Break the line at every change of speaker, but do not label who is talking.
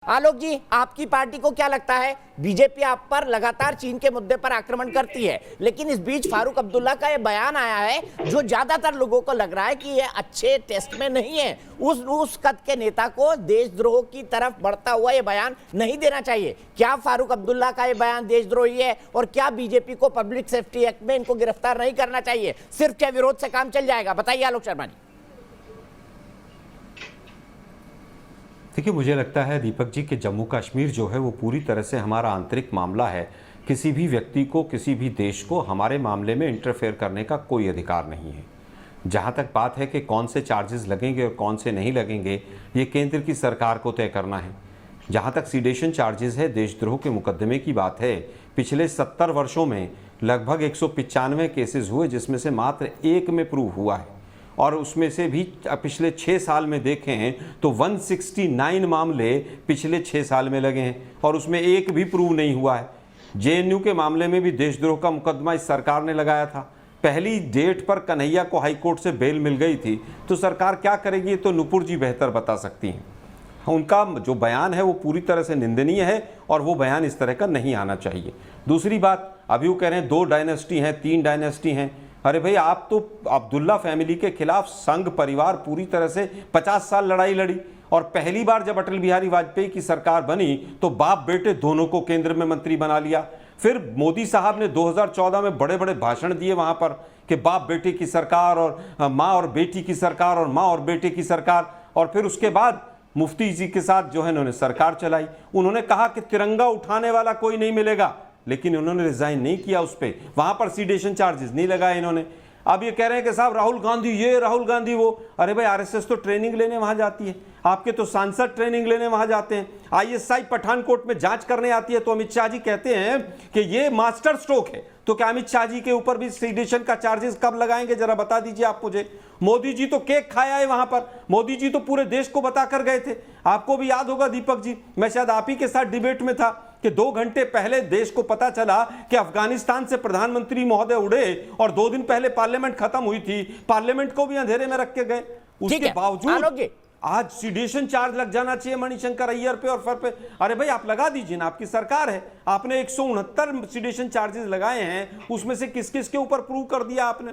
आलोक जी, आपकी पार्टी को क्या लगता है? बीजेपी आप पर लगातार चीन के मुद्दे पर आक्रमण करती है, लेकिन इस बीच फारूक अब्दुल्ला का यह बयान आया है जो ज्यादातर लोगों को लग रहा है कि यह अच्छे टेस्ट में नहीं है। उस कद के नेता को देशद्रोह की तरफ बढ़ता हुआ यह बयान नहीं देना चाहिए। क्या फारूक अब्दुल्ला का यह बयान देशद्रोही है और क्या बीजेपी को पब्लिक सेफ्टी एक्ट में इनको गिरफ्तार नहीं करना चाहिए? सिर्फ क्या विरोध से काम चल जाएगा? बताइए आलोक शर्मा जी।
देखिए, मुझे लगता है दीपक जी कि जम्मू कश्मीर जो है वो पूरी तरह से हमारा आंतरिक मामला है। किसी भी व्यक्ति को, किसी भी देश को हमारे मामले में इंटरफेयर करने का कोई अधिकार नहीं है। जहाँ तक बात है कि कौन से चार्जेस लगेंगे और कौन से नहीं लगेंगे, ये केंद्र की सरकार को तय करना है। जहाँ तक सीडेशन चार्जेस है, देशद्रोह के मुकदमे की बात है, पिछले 70 वर्षों में लगभग 195 केसेस हुए, जिसमें से मात्र एक में प्रूव हुआ है। और उसमें से भी पिछले 6 साल में देखें तो 169 मामले पिछले 6 साल में लगे हैं और उसमें एक भी प्रूव नहीं हुआ है। जेएनयू के मामले में भी देशद्रोह का मुकदमा इस सरकार ने लगाया था। पहली डेट पर कन्हैया को हाईकोर्ट से बेल मिल गई थी, तो सरकार क्या करेगी तो नुपुर जी बेहतर बता सकती हैं। उनका जो बयान है वो पूरी तरह से निंदनीय है और वो बयान इस तरह का नहीं आना चाहिए। दूसरी बात, अभी वो कह रहे हैं 2 डायनेस्टी हैं, 3 डायनेस्टी हैं। अरे भाई, आप तो अब्दुल्ला फैमिली के खिलाफ संघ परिवार पूरी तरह से 50 साल लड़ाई लड़ी और पहली बार जब अटल बिहारी वाजपेयी की सरकार बनी तो बाप बेटे दोनों को केंद्र में मंत्री बना लिया। फिर मोदी साहब ने 2014 में बड़े बड़े भाषण दिए वहां पर कि बाप बेटे की सरकार और माँ और बेटी की सरकार और माँ और बेटे की सरकार। और फिर उसके बाद मुफ्ती जी के साथ जो है इन्होंने सरकार चलाई। उन्होंने कहा कि तिरंगा उठाने वाला कोई नहीं मिलेगा, लेकिन उन्होंने रिजाइन नहीं किया उस पर। वहां पर सीडेशन चार्जेस नहीं लगाए इन्होंने। अब ये कह रहे हैं कि साहब राहुल गांधी ये, राहुल गांधी वो। अरे भाई, आरएसएस तो ट्रेनिंग लेने वहां जाती है, आपके तो सांसद ट्रेनिंग लेने वहां जाते हैं। आईएसआई पठानकोट में जांच करने आती है, तो अमित शाह जी कहते हैं कि ये मास्टर स्ट्रोक है। तो क्या अमित शाह जी के ऊपर भी सीडेशन का चार्जेस कब लगाएंगे, जरा बता दीजिए आप मुझे। मोदी जी तो केक खाया है वहां पर, मोदी जी तो पूरे देश को बताकर गए थे। आपको भी याद होगा दीपक जी, मैं शायद आप ही के साथ डिबेट में था कि 2 घंटे पहले देश को पता चला कि अफगानिस्तान से प्रधानमंत्री महोदय उड़े और 2 दिन पहले पार्लियामेंट खत्म हुई थी, पार्लियामेंट को भी अंधेरे में रख के गए। उसके बावजूद आज सीडेशन चार्ज लग जाना चाहिए मणिशंकर अय्यर पे और फर पे। अरे भाई, आप लगा दीजिए ना, आपकी सरकार है, आपने 169 सीडेशन चार्जेस लगाए हैं, उसमें से किस किस के ऊपर प्रूव कर दिया आपने?